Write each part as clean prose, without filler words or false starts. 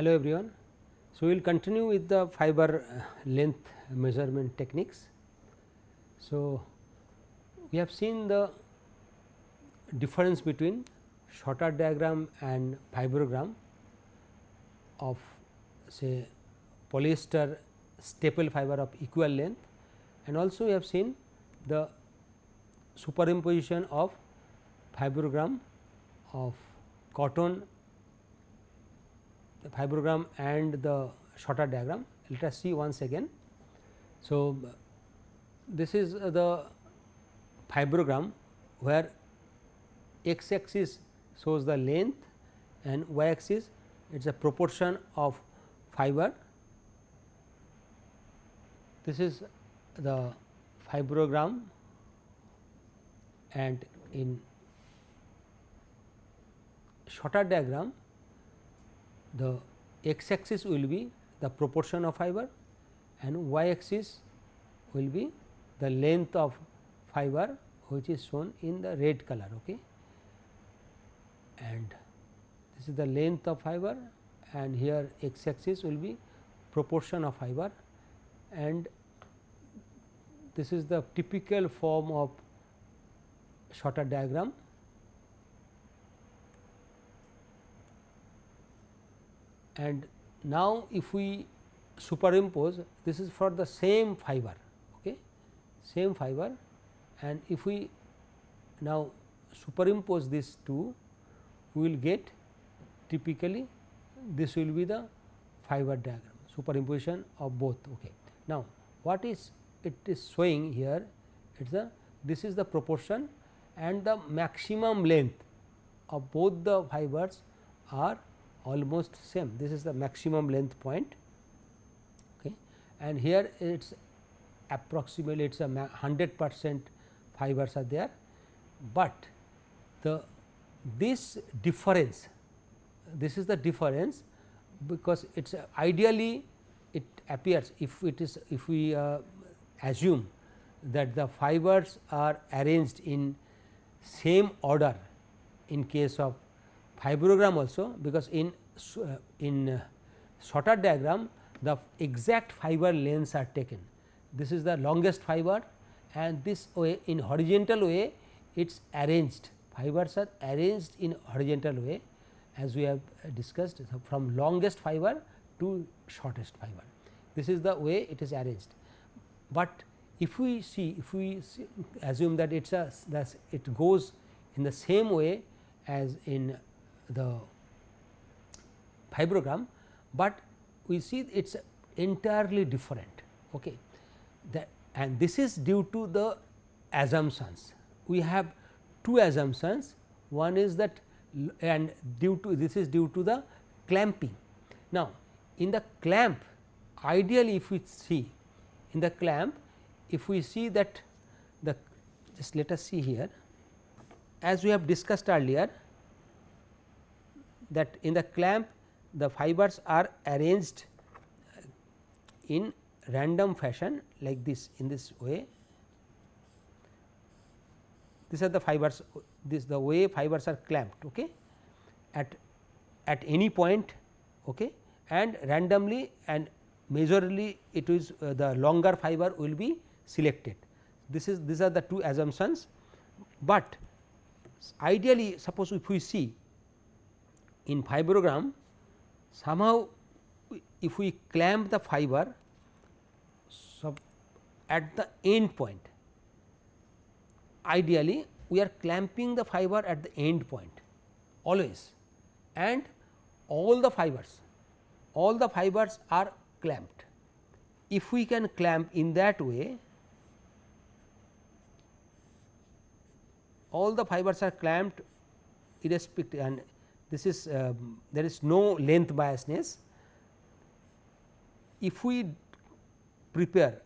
Hello everyone. So, we will continue with the fiber length measurement techniques. So, we have seen the difference between Schottard diagram and fibrogram of say polyester staple fiber of equal length, and also we have seen the superimposition of fibrogram of cotton, the fibrogram and the Schottard diagram. Let us see once again. So, this is the fibrogram where x axis shows the length and y axis it is a proportion of fiber. This is the fibrogram, and in Schottard diagram the x axis will be the proportion of fiber and y axis will be the length of fiber, which is shown in the red color. Okay. And this is the length of fiber, and here x axis will be proportion of fiber, and this is the typical form of Schottard diagram. And now, if we superimpose, this is for the same fiber, okay, same fiber, and if we now superimpose these two, we will get typically this will be the fiber diagram, superimposition of both. Okay. Now, what is it is showing here? It is this is the proportion, and the maximum length of both the fibers are almost same. This is the maximum length point, okay, and here it is approximately it is a 100% fibers are there, but the this difference, this is the difference, because it is ideally it appears if it is if we assume that the fibers are arranged in same order in case of fibrogram also, because in Schottard diagram the exact fiber lengths are taken. This is the longest fiber, and this way in horizontal way it is arranged, fibers are arranged in horizontal way as we have discussed, from longest fiber to shortest fiber. This is the way it is arranged, but if we assume that it is it goes in the same way as in the fibrogram, but we see it is entirely different. Okay. And this is due to the assumptions. We have two assumptions, one is that, and due to this is due to the clamping. Now, in the clamp, ideally if we see in the clamp, if we see that the, just let us see here, as we have discussed earlier, that in the clamp the fibers are arranged in random fashion like this, in this way. These are the fibers, this the way fibers are clamped, okay, at any point, okay, and randomly and majorly it is the longer fiber will be selected. These are the two assumptions, but ideally suppose if we see in fibrogram, somehow if we clamp the fiber at the end point, ideally we are clamping the fiber at the end point always, and all the fibers are clamped. If we can clamp in that way, all the fibers are clamped irrespective, and this is there is no length biasness. If we prepare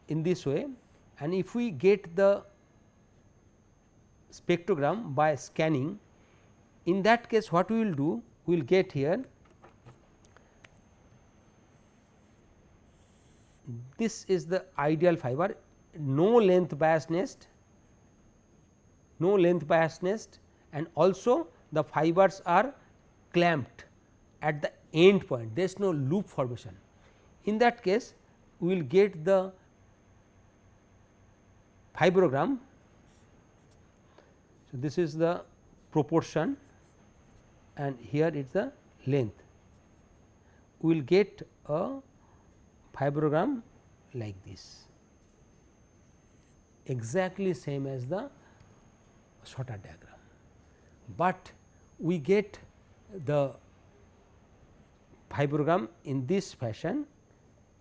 in this way, and if we get the spectrogram by scanning, in that case what we will do, we will get here this is the ideal fiber, no length biasness, and also the fibers are clamped at the end point, there is no loop formation. In that case, we will get the fibrogram. So, this is the proportion and here it is the length. We will get a fibrogram like this, exactly same as the Schotter diagram, but we get the fibrogram in this fashion.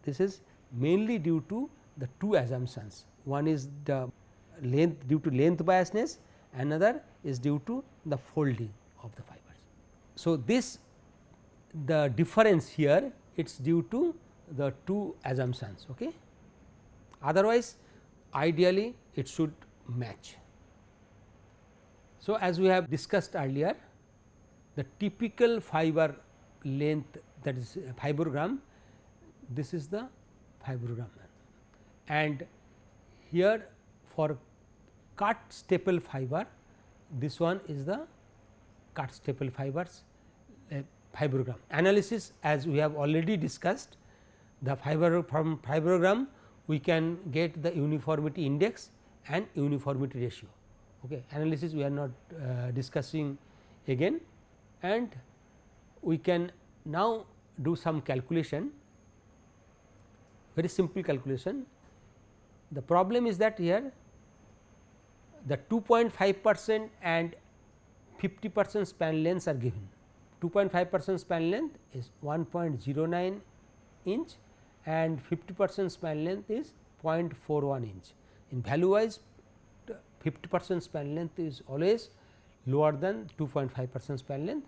This is mainly due to the two assumptions. One is the length due to length biasness, another is due to the folding of the fibers. So, this the difference here, it is due to the two assumptions. Okay. Otherwise, ideally it should match. So, as we have discussed earlier, the typical fiber length, that is fibrogram, this is the fibrogram, and here for cut staple fiber, this one is the cut staple fibers fibrogram. Analysis, as we have already discussed, the from fibrogram we can get the uniformity index and uniformity ratio. Okay. Analysis we are not discussing again, and we can now do some calculation, very simple calculation. The problem is that here the 2.5% and 50% span lengths are given. 2.5% span length is 1.09 inch and 50% span length is 0.41 inch. In value wise, 50% span length is always lower than 2.5% span length.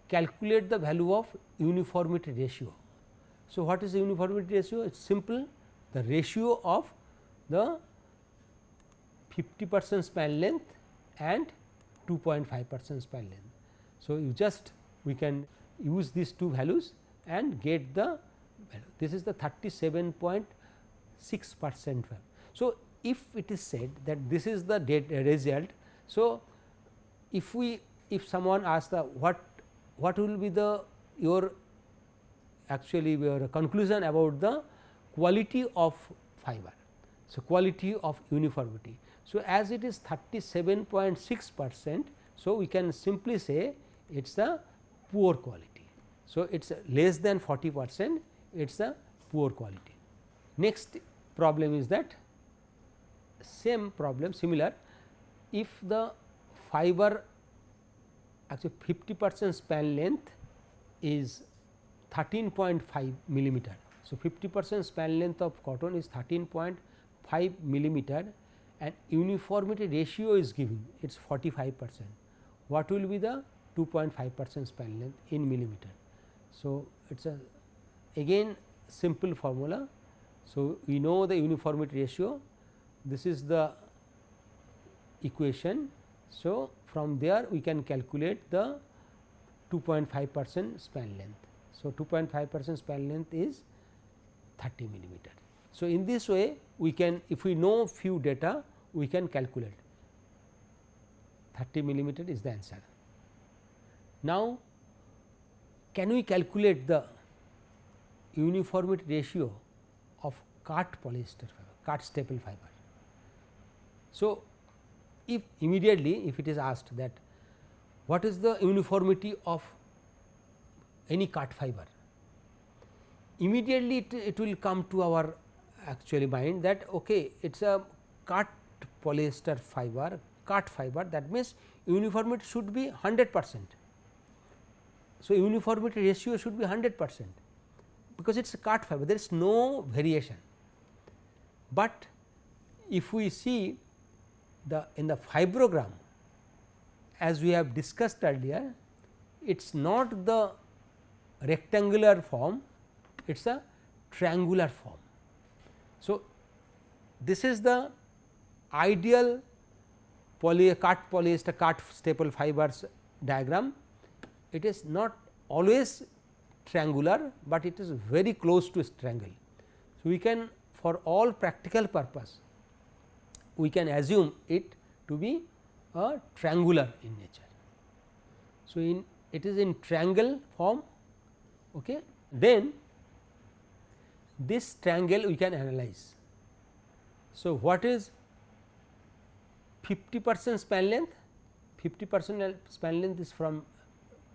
Calculate the value of uniformity ratio. So, what is the uniformity ratio? It is simple, the ratio of the 50% span length and 2.5% span length. So, you just we can use these two values and get the value. This is the 37.6%. So, if it is said that this is the result, so if someone asks the what will be the your conclusion about the quality of fiber. So, quality of uniformity. So, as it is 37.6%, so we can simply say it is a poor quality. So, it is less than 40%, it is a poor quality. Next problem is that same problem similar, if the fiber actually 50% span length is 13.5 millimeter. So, 50% span length of cotton is 13.5 millimeter and uniformity ratio is given, it is 45%. What will be the 2.5% span length in millimeter? So, it is a again simple formula. So, we know the uniformity ratio, this is the equation. So, from there we can calculate the 2.5% span length. So, 2.5% span length is 30 millimeter. So, in this way we can, if we know few data, we can calculate 30 millimeter is the answer. Now, can we calculate the uniformity ratio of cut polyester fiber, cut staple fiber? So, if immediately if it is asked that what is the uniformity of any cut fiber, immediately it will come to our actually mind that okay, it is a cut polyester fiber, cut fiber, that means uniformity should be 100%. So, uniformity ratio should be 100%, because it is a cut fiber, there is no variation. But if we see in the fibrogram, as we have discussed earlier, it is not the rectangular form, it is a triangular form. So, this is the ideal cut polyester cut staple fibers diagram. It is not always triangular, but it is very close to triangle. So, we can for all practical purpose we can assume it to be a triangular in nature. So, it is in triangle form Okay. Then this triangle we can analyze. So, what is 50% span length? 50% span length is from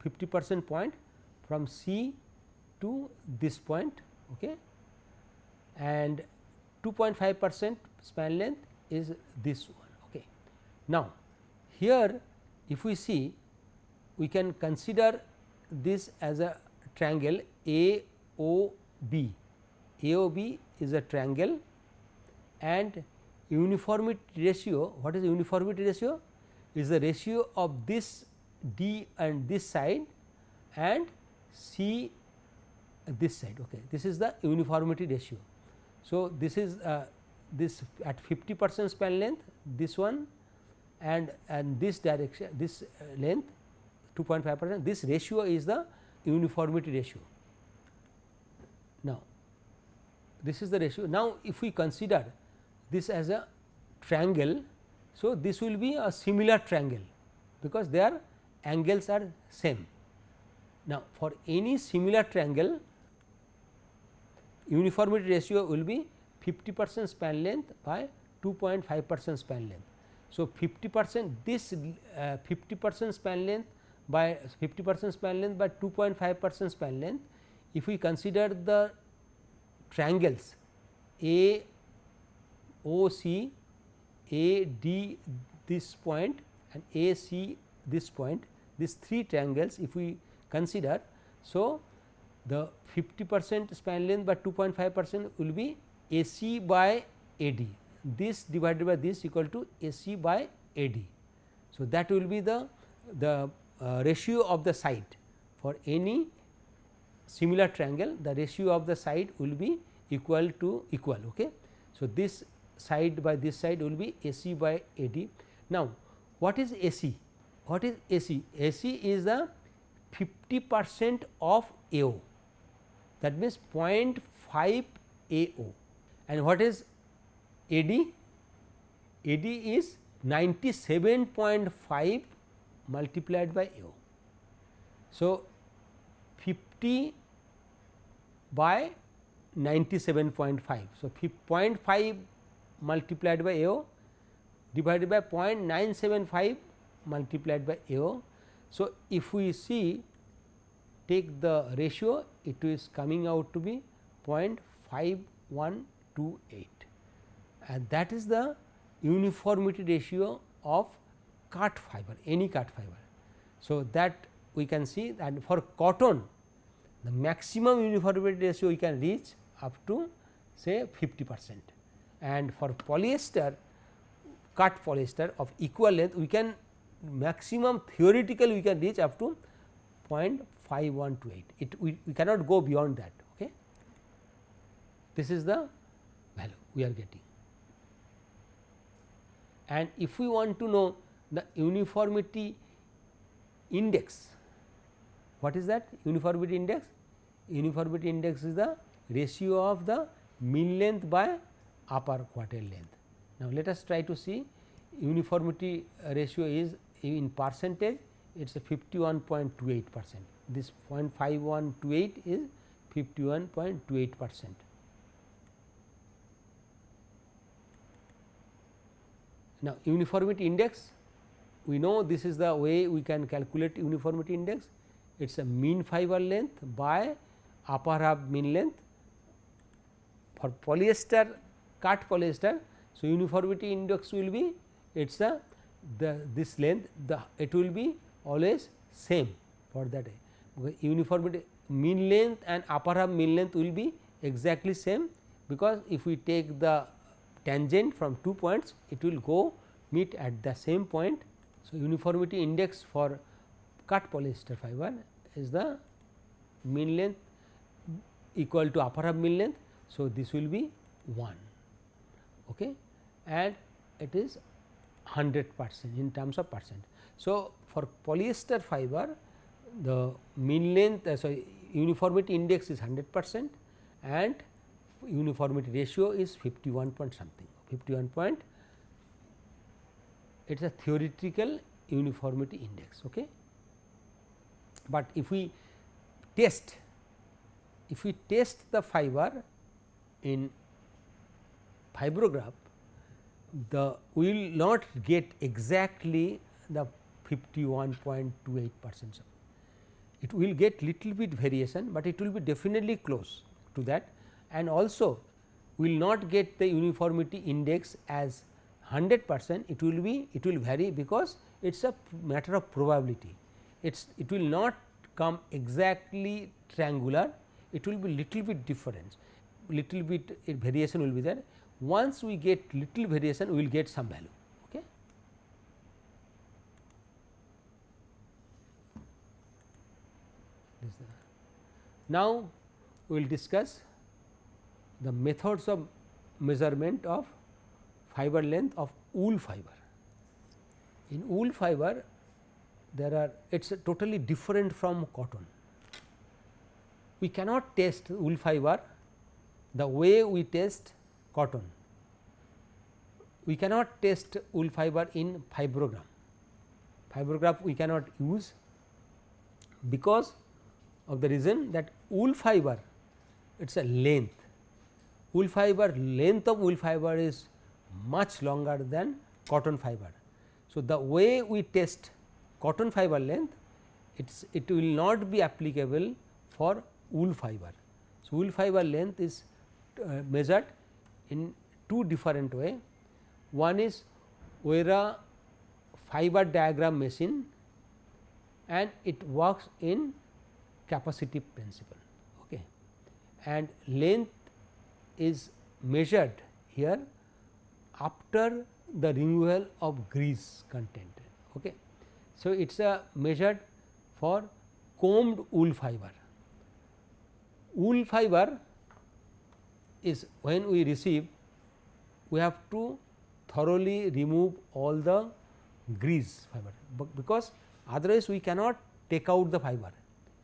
50% point from C to this point, okay, and 2.5% span length is this one. Okay. Now, here if we see, we can consider this as a triangle AOB. AOB is a triangle, and uniformity ratio. What is uniformity ratio? Is the ratio of this D and this side and C this side. Okay. This is the uniformity ratio. So, this is this at 50% span length, this one, and this direction, this length 2.5%, this ratio is the uniformity ratio. Now, this is the ratio. Now, if we consider this as a triangle, so this will be a similar triangle, because their angles are same. Now, for any similar triangle, uniformity ratio will be 50% span length by 2.5% span length. So, 50% this 50% span length by 50% span length by 2.5% span length. If we consider the triangles A O C, A D this point and A C this point, these three triangles if we consider. So, the 50% span length by 2.5% will be AC by AD, this divided by this equal to AC by AD. So, that will be the ratio of the side for any similar triangle, the ratio of the side will be equal to equal. Okay. So, this side by this side will be AC by AD. Now, what is AC? What is AC? AC is the 50% of AO, that means 0.5 AO, and what is AD? AD is 97.5 multiplied by AO. So, 50 by 97.5. So, 0.5 multiplied by AO divided by 0.975 multiplied by AO. So, if we see, take the ratio, it is coming out to be 0.5128, and that is the uniformity ratio of cut fiber, any cut fiber. So, that we can see that for cotton, the maximum uniformity ratio we can reach up to say 50%, and for polyester, cut polyester of equal length, we can maximum theoretically we can reach up to 0.5128. We cannot go beyond that. Okay. This is the value we are getting, and if we want to know the uniformity index, what is that uniformity index? Uniformity index is the ratio of the mean length by upper quartile length. Now, let us try to see uniformity ratio is in percentage, it is 51.28%. This 0.5128 is 51.28%. Now, uniformity index, we know this is the way we can calculate uniformity index. It is a mean fiber length by upper half mean length. For polyester, cut polyester, so uniformity index will be, it is this length, it will be always same for that. Uniformity mean length and upper half mean length will be exactly same, because if we take the tangent from 2 points, it will go meet at the same point. So, uniformity index for cut polyester fiber is the mean length equal to upper half mean length. So, this will be 1, okay, and it is 100% in terms of percent. So, for polyester fiber, the mean length uniformity index is 100% and uniformity ratio is 51 point something, 51 point, it is a theoretical uniformity index. Okay. But if we test if we test the fiber in fibrograph, we will not get exactly the 51.28%. It will get little bit variation, but it will be definitely close to that, and also we will not get the uniformity index as 100%. It will vary, because it is a matter of probability. It will not come exactly triangular, it will be little bit different, little bit variation will be there. Once we get little variation, we will get some value. Okay. Now, we will discuss the methods of measurement of fiber length of wool fiber. In wool fiber, there are, it is totally different from cotton. We cannot test wool fiber the way we test cotton. We cannot test wool fiber in fibrograph. Fibrograph we cannot use, because of the reason that wool fiber, it is a length. Wool fiber, length of wool fiber is much longer than cotton fiber. So, the way we test cotton fiber length, it will not be applicable for wool fiber. So, wool fiber length is measured in two different way. One is Wera fiber diagram machine, and it works in capacitive principle, okay. And length is measured here after the removal of grease content, okay. So, it is measured for combed wool fiber. Wool fiber is, when we receive, we have to thoroughly remove all the grease fiber, because otherwise we cannot take out the fiber,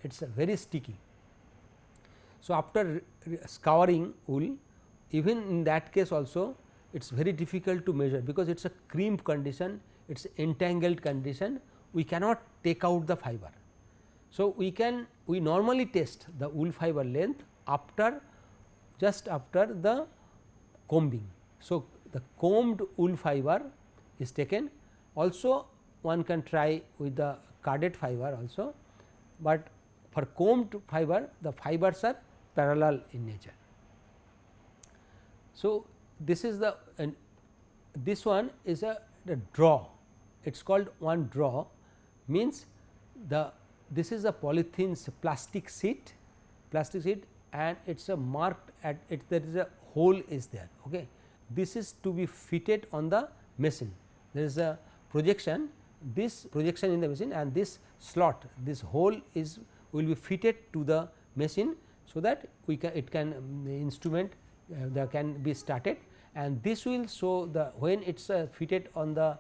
it is very sticky. So, after scouring wool, even in that case also it is very difficult to measure, because it is a crimp condition, it is entangled condition, we cannot take out the fiber. So, we normally test the wool fiber length after, just after the combing. So, the combed wool fiber is taken, also one can try with the carded fiber also, but for combed fiber the fibers are parallel in nature. So, this is the, and this one is the draw, it is called one draw, means this is a polythene plastic sheet, and it is a marked at it, there is a hole is there, okay. This is to be fitted on the machine, there is a projection, this projection in the machine, and this slot, this hole is will be fitted to the machine, so that we can, it can, the instrument that can be started, and this will show the, when it is fitted on the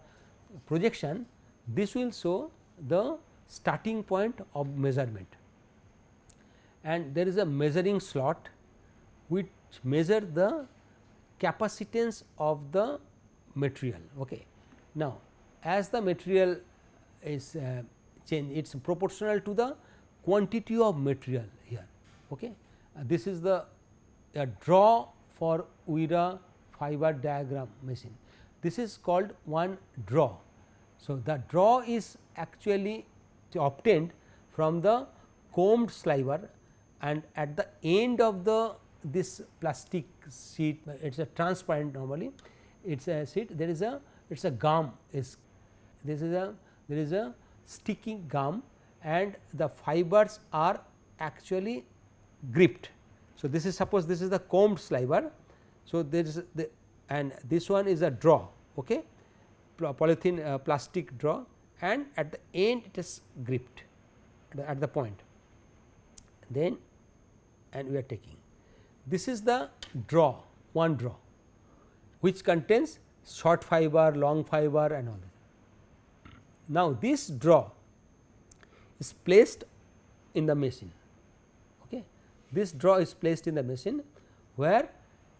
projection, this will show the starting point of measurement, and there is a measuring slot which measure the capacitance of the material, okay. Now, as the material is changed, it is proportional to the quantity of material here, okay. This is the draw for Wera fiber diagram machine, this is called one draw. So, the draw is actually obtained from the combed sliver, and at the end of the this plastic sheet, it is a transparent normally, it is a sheet, there is a, it is a gum, is this is a, there is a sticky gum, and the fibers are actually gripped. So, this is, suppose this is the combed sliver. So, there is the, and this one is a draw, okay, polythene plastic draw, and at the end it is gripped at the point, then, and we are taking, this is the draw, one draw, which contains short fiber, long fiber, and all that. Now, this draw is placed in the machine, okay. This draw is placed in the machine, where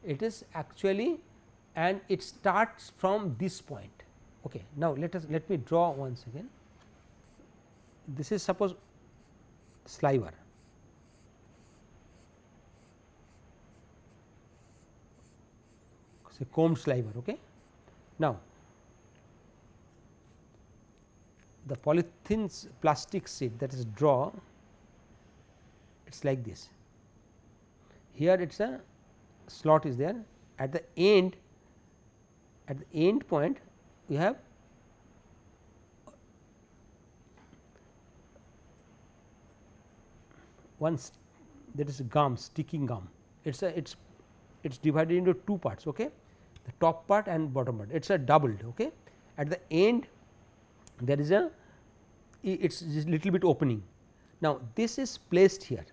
it is actually, and it starts from this point, okay. Now, let me draw once again, this is suppose sliver, say combed sliver. Okay. Now, the polythene plastic sheet, that is draw, it is like this. Here it is a slot is there, at the end point we have one that is gum, sticking gum. It's divided into two parts. Okay, the top part and bottom part. It's a doubled. Okay, at the end there is a it's little bit opening. Now this is placed here.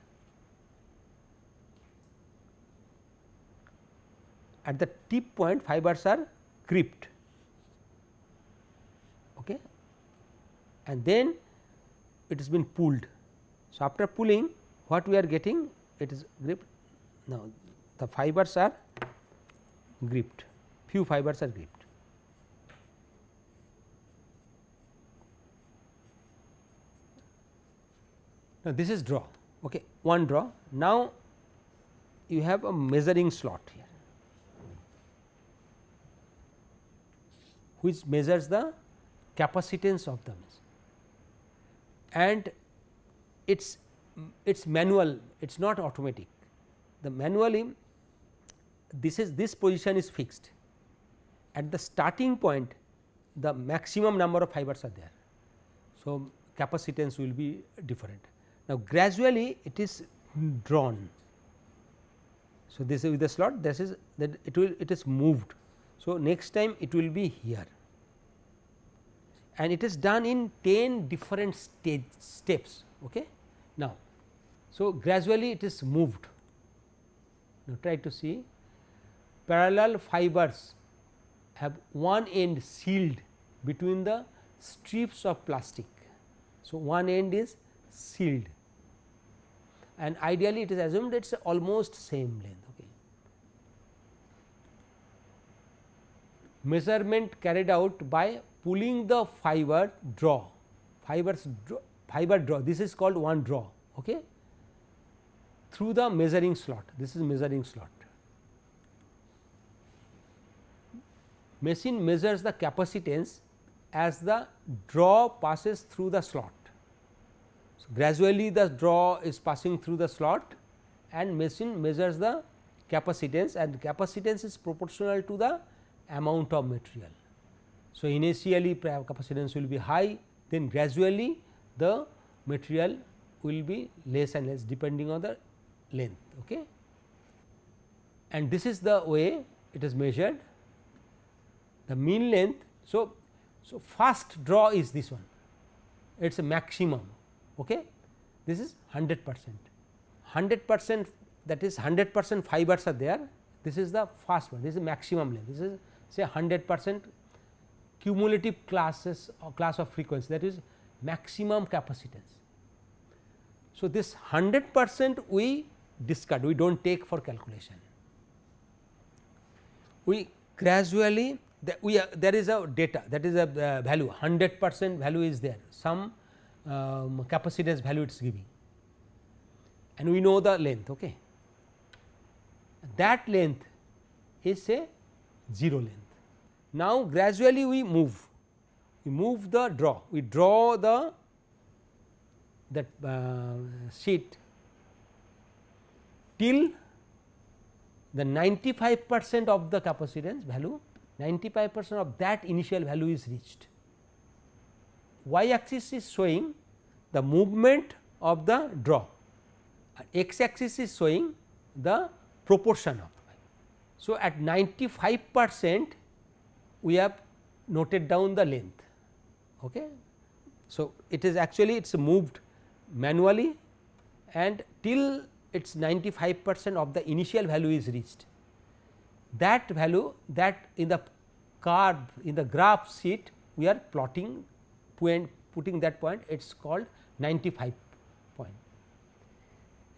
At the tip point, fibers are gripped. Okay, and then it has been pulled. So after pulling, what we are getting? It is gripped. Now the fibers are gripped. Few fibers are gripped. Now this is draw. Okay, one draw. Now you have a measuring slot here, which measures the capacitance of the mesh, and it's manual, it's not automatic. The manually this position is fixed. At the starting point, the maximum number of fibers are there. So capacitance will be different. Now gradually it is drawn. So this is with the slot, this is that it is moved. So next time it will be here, and it is done in 10 different steps. Okay. Now, so gradually it is moved. Now try to see, parallel fibers have one end sealed between the strips of plastic. So one end is sealed, and ideally it is assumed it is almost same length. Okay. Measurement carried out by pulling the fiber draw, fiber draw, this is called one draw. Okay, through the measuring slot, this is measuring slot. Machine measures the capacitance as the draw passes through the slot. So gradually the draw is passing through the slot, and machine measures the capacitance, and capacitance is proportional to the amount of material. So initially capacitance will be high, then gradually the material will be less and less depending on the length. Okay. And this is the way it is measured, the mean length. So first draw is this one, it is a maximum. Okay. This is 100%, 100%, that is 100% fibers are there. This is the first one, this is maximum length, this is say 100% cumulative classes or class of frequency, that is maximum capacitance. So this 100% we discard, we do not take for calculation. We gradually there is a data, that is a value, 100% value is there, some capacitance value it is giving, and we know the length. Okay. That length is a 0 length. Now gradually we move the draw, we draw the that sheet till the 95% of the capacitance value, 95% of that initial value is reached. Y axis is showing the movement of the draw, x axis is showing the proportion of. So at 95% we have noted down the length. Okay. So it is actually it is moved manually, and till its 95% of the initial value is reached. That value, that in the curve, in the graph sheet we are plotting point, putting that point, it is called 95 point.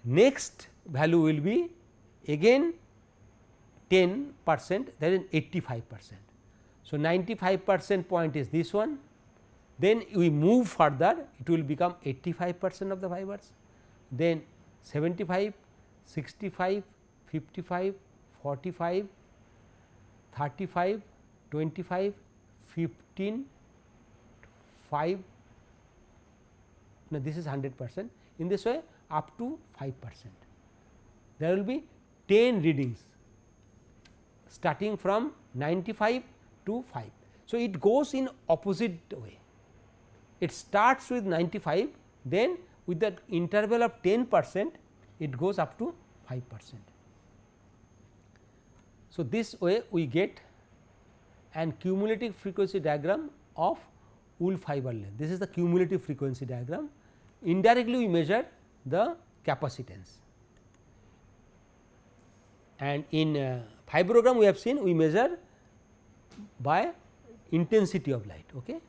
Next value will be again 10%, that is 85%. So 95% point is this one, then we move further, it will become 85% of the fibers, then 75, 65, 55, 45, 35, 25, 15, 5, no, this is 100%. In this way up to 5%. There will be 10 readings starting from 95 to 5. So, it goes in opposite way. It starts with 95, then with the interval of 10% it goes up to 5%. So, this way we get an cumulative frequency diagram of wool fiber length. This is the cumulative frequency diagram. Indirectly we measure the capacitance, and in fibrogram we have seen we measure by intensity of light. Okay.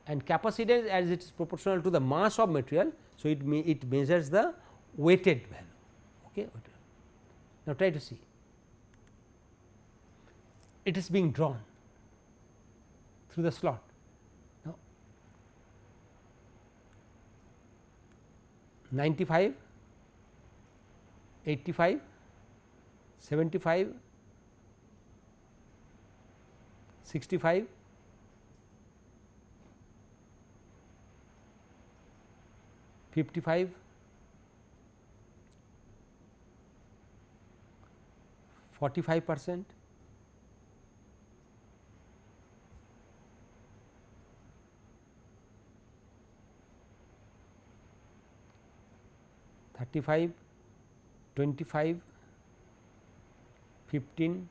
And capacitance, as it is proportional to the mass of material. So, it measures the weighted value. Okay. Now, try to see, it is being drawn through the slot. Now, 95, 85, 75, 65, 55, 45%, 35, 25, 15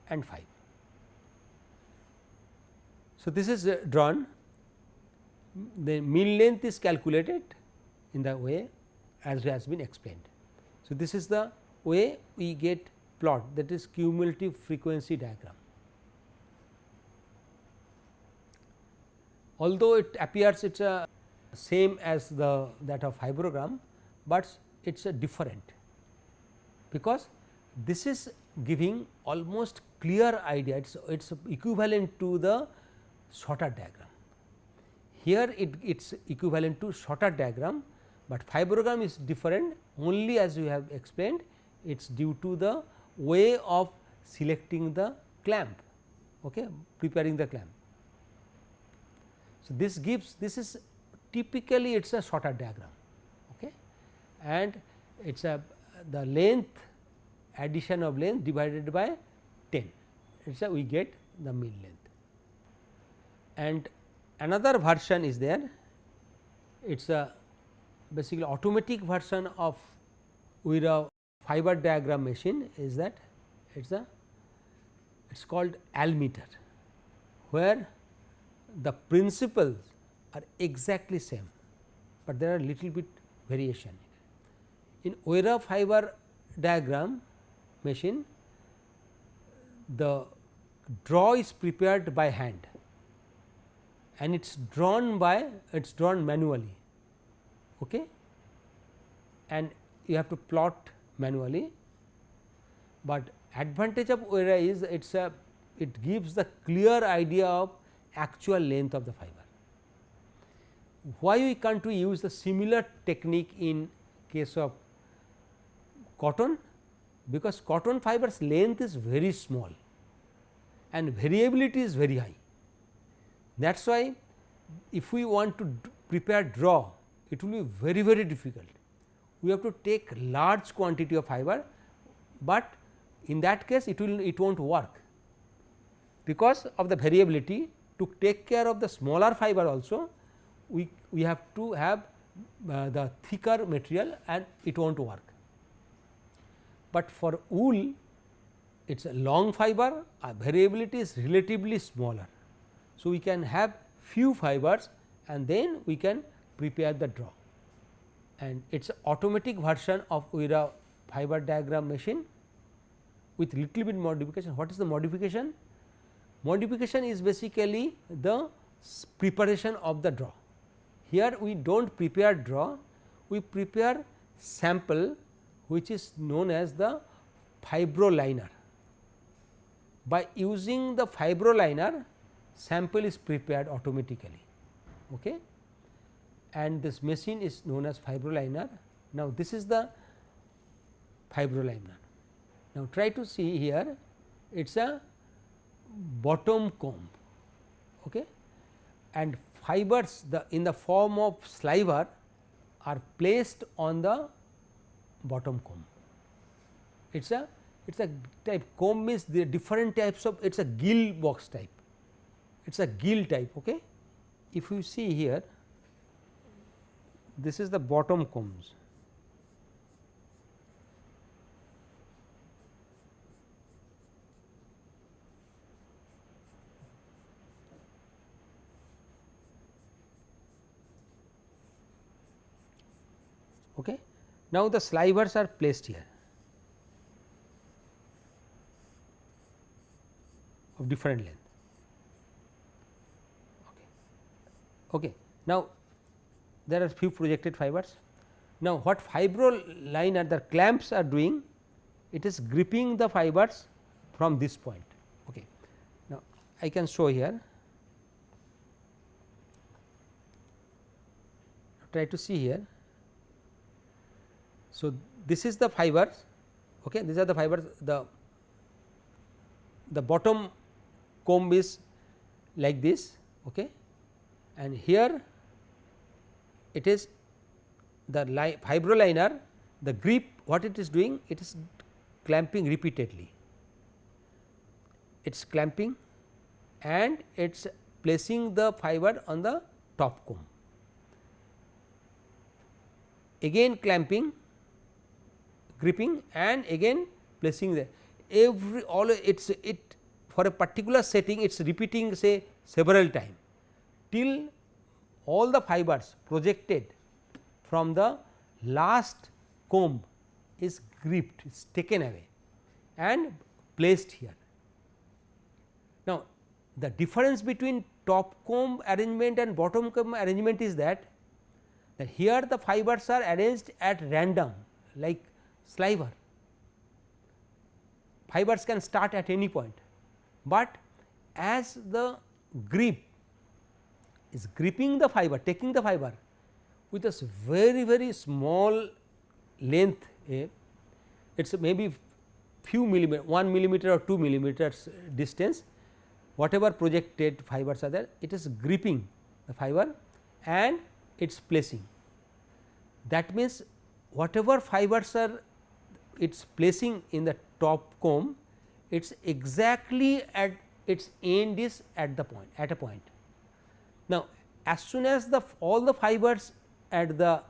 and 5. So, this is drawn, the mean length is calculated in the way as has been explained. So, this is the way we get plot, that is cumulative frequency diagram. Although it appears it is a same as the that of fibrogram, but it is a different, because this is giving almost clear idea, it is equivalent to the Schottard diagram. Here it is equivalent to Schottard diagram, but fibrogram is different only, as we have explained, it is due to the way of selecting the clamp, okay, preparing the clamp. So, this gives, this is typically it is a Schottard diagram, okay, and it is a the length, addition of length divided by 10, it is a we get the mean length. And another version is there, it is a basically automatic version of with a fiber diagram machine, is that it is called Almeter, where the principles are exactly same, but there are little bit variation. In Voira fiber diagram machine, the draw is prepared by hand and it is drawn manually, okay, and you have to plot manually. But advantage of Voira is it gives the clear idea of actual length of the fiber. Why we can't use the similar technique in case of cotton? Because cotton fibers length is very small and variability is very high. That is why if we want to prepare draw, it will be very, very difficult. We have to take large quantity of fiber, but in that case it will not work, because of the variability. To take care of the smaller fiber also, we have to have the thicker material and it will not work. But for wool, it is a long fiber, variability is relatively smaller. So, we can have few fibers and then we can prepare the draw, and it is automatic version of Voira fiber diagram machine with little bit modification. What is the modification? Modification is basically the preparation of the draw. Here we do not prepare draw, we prepare sample which is known as the fibroliner. By using the fibroliner, sample is prepared automatically, okay, and this machine is known as fibroliner, Now, this is the fibrolaminar. Now, try to see here, it is a bottom comb, okay, and fibers in the form of sliver are placed on the bottom comb. It is a type, comb means the different types of, it is a gill box type, it is a gill type. Okay. If you see here, this is the bottom combs. Okay. Now, the slivers are placed here of different length. Okay. Now, there are few projected fibers. Now, what fibroliner, the clamps are doing, it is gripping the fibers from this point. Okay. Now, I can show here, try to see here. So, this is the fibers, okay. These are the fibers, the bottom comb is like this, okay, and here it is the fibroliner, the grip, what it is doing, it is clamping repeatedly, it is clamping and it is placing the fiber on the top comb, again clamping, gripping and again placing the it for a particular setting, it is repeating say several times till all the fibers projected from the last comb is gripped, is taken away and placed here. Now, the difference between top comb arrangement and bottom comb arrangement is that here the fibers are arranged at random like sliver, fibers can start at any point, but as the grip is gripping the fiber, taking the fiber with a very small length, it is maybe few millimeter, 1 millimeter or 2 millimeters distance, whatever projected fibers are there, it is gripping the fiber and it is placing. That means, whatever fibers are it is placing in the top comb, it is exactly at its end is at the point, at a point. Now, as soon as all the fibers at the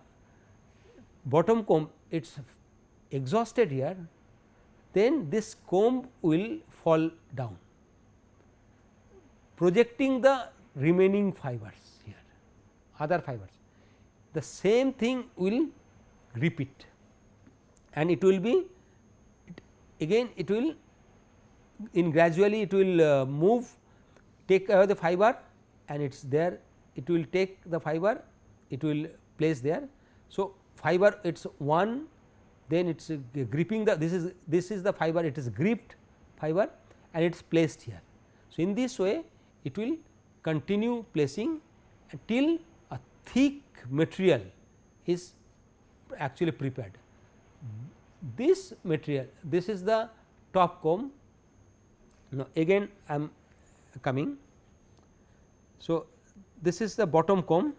bottom comb it is exhausted here, then this comb will fall down, projecting the remaining fibers here, other fibers. The same thing will repeat and it will be again, it will in gradually it will move, take away the fiber and it is there, it will take the fiber, it will place there. So, fiber it is one, then it is gripping the, this is the fiber, it is gripped fiber and it is placed here. So, in this way it will continue placing until a thick material is actually prepared. This material, this is the top comb. Now, again I am coming. So, this is the bottom comb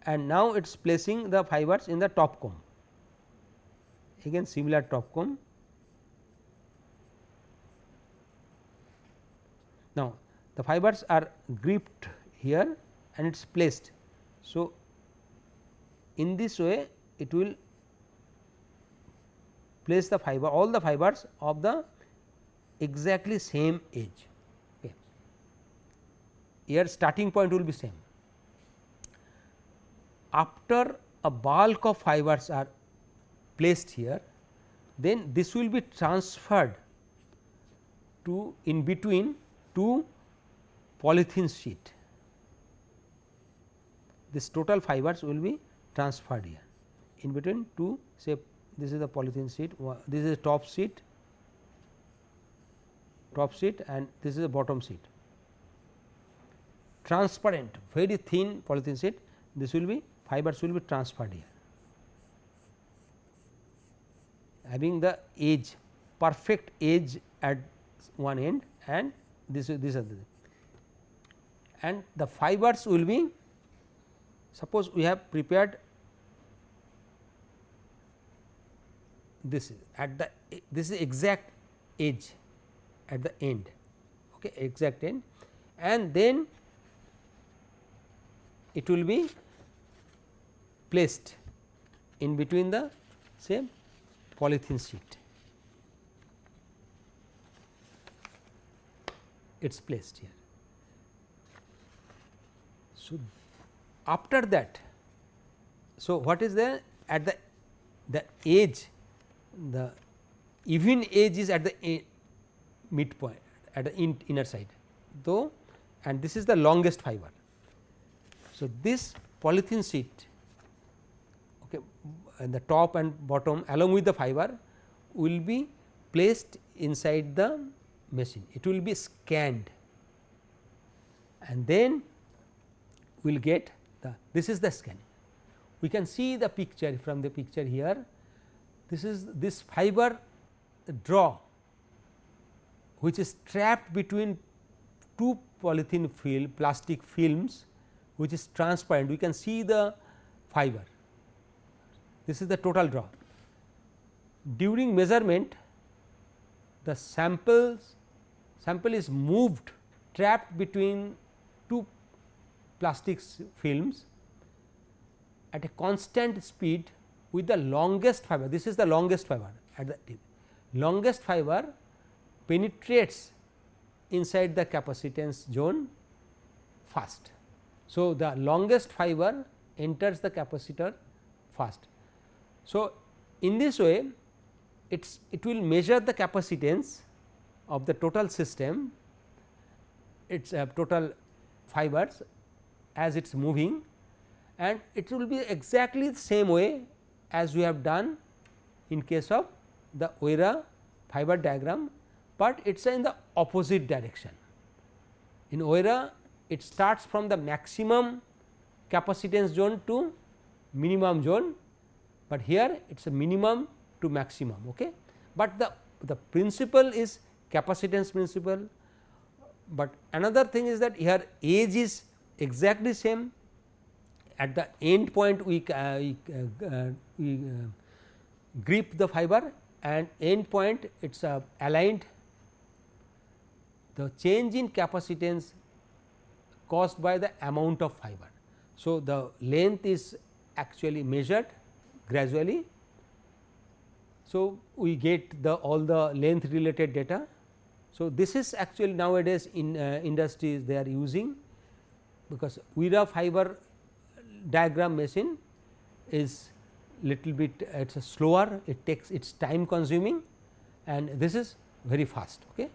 and now it is placing the fibers in the top comb, again similar top comb. Now, the fibers are gripped here and it is placed. So, in this way it will place the fiber, all the fibers of the exactly same edge. Okay. Here starting point will be same. After a bulk of fibers are placed here, then this will be transferred to in between two polythene sheet. This total fibers will be transferred here in between two, say this is the polythene sheet, this is the top sheet and this is the bottom sheet, transparent very thin polythene sheet, this will be fibers will be transferred here, having the edge, perfect edge at one end, and this are the, and the fibers will be, suppose we have prepared this at the, this is exact edge at the end, okay, exact end, and then it will be placed in between the same polythene sheet. It is placed here. So, after that, so what is there at the edge, the even edge is at the midpoint at the inner side, though, and this is the longest fiber. So, this polythene sheet, okay, and the top and bottom along with the fiber will be placed inside the machine. It will be scanned, and then we will get the, this is the scanning. We can see the picture from the picture here. This is this fiber draw which is trapped between two polythene film plastic films, which is transparent. We can see the fiber. This is the total draw. During measurement, the sample is moved, trapped between two plastic films at a constant speed with the longest fiber. This is the longest fiber at the tip. Longest fiber penetrates inside the capacitance zone first. So, the longest fiber enters the capacitor first. So, in this way it will measure the capacitance of the total system, its total fibers as it is moving, and it will be exactly the same way as we have done in case of the OIRA fiber diagram, but it is in the opposite direction. In OIRA it starts from the maximum capacitance zone to minimum zone, but here it is a minimum to maximum. Okay. But the principle is capacitance principle, but another thing is that here edge is exactly same. At the end point we grip the fiber, and end point it is aligned. The change in capacitance caused by the amount of fiber. So, the length is actually measured gradually. So, we get the all the length related data. So, this is actually nowadays in industries they are using, because OIRA fiber diagram machine is little bit it is slower, it takes its time consuming, and this is very fast. Okay.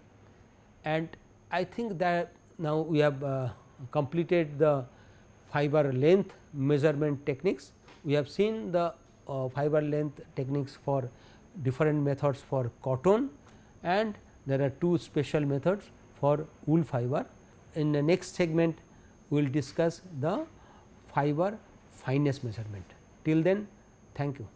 And I think that now we have completed the fiber length measurement techniques. We have seen the fiber length techniques for different methods for cotton, and there are two special methods for wool fiber. In the next segment we will discuss the fiber fineness measurement. Till then, thank you.